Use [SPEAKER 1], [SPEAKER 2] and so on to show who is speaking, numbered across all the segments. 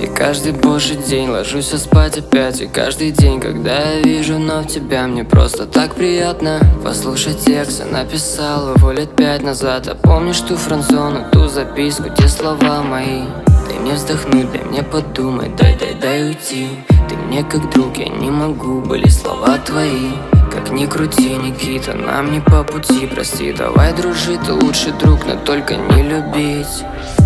[SPEAKER 1] И каждый божий день ложусь спать опять. И каждый день, когда я вижу вновь тебя, мне просто так приятно послушать текст. Я написал его лет 5 назад. А помнишь ту френдзону, ту записку, те слова мои? Дай мне вздохнуть, дай мне подумать, дай уйти. Ты мне как друг, я не могу, были слова твои. Как ни крути, Никита, нам не по пути. Прости, давай дружить, ты лучший друг, но только не любить.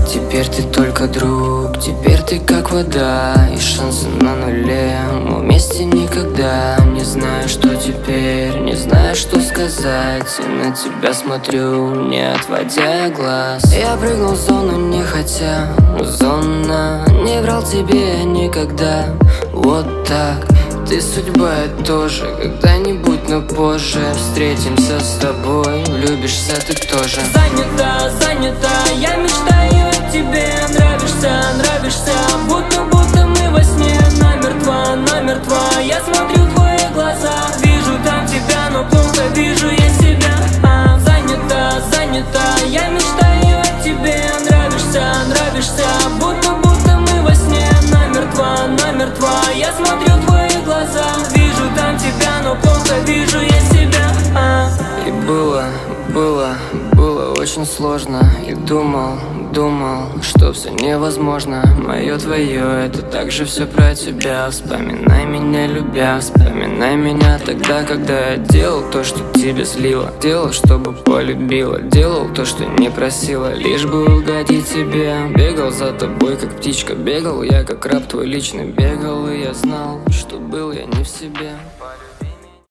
[SPEAKER 1] Теперь ты только друг, теперь ты как вода, и шансы на нуле. Мы вместе никогда. Не знаю, что теперь, не знаю, что сказать. И на тебя смотрю, не отводя глаз. Я прыгнул в зону не хотя, зона. Не врал тебе никогда, вот так. Ты судьба, я тоже, когда-нибудь, но позже встретимся с тобой, влюбишься ты тоже.
[SPEAKER 2] Занята, занята, я мечтаю о тебе. Нравишься, будто мы во сне. Намертва, я смотрю в твои глаза. Вижу там тебя, но плохо вижу я себя. Занята, я мечтаю о тебе. Нравишься, будто мы во сне. Намертва, я смотрю в твои глаза. Вижу там тебя, но плохо вижу я себя.
[SPEAKER 1] И было очень сложно. И думал, что все невозможно. Мое, твое, это также все про тебя. Вспоминай меня, любя, вспоминай меня тогда, когда я делал то, что тебе слило. Делал, чтобы полюбила, делал то, что не просила, лишь бы угодить тебе. Бегал за тобой, как птичка, бегал я, как раб твой личный. Бегал, и я знал, что был я не в себе.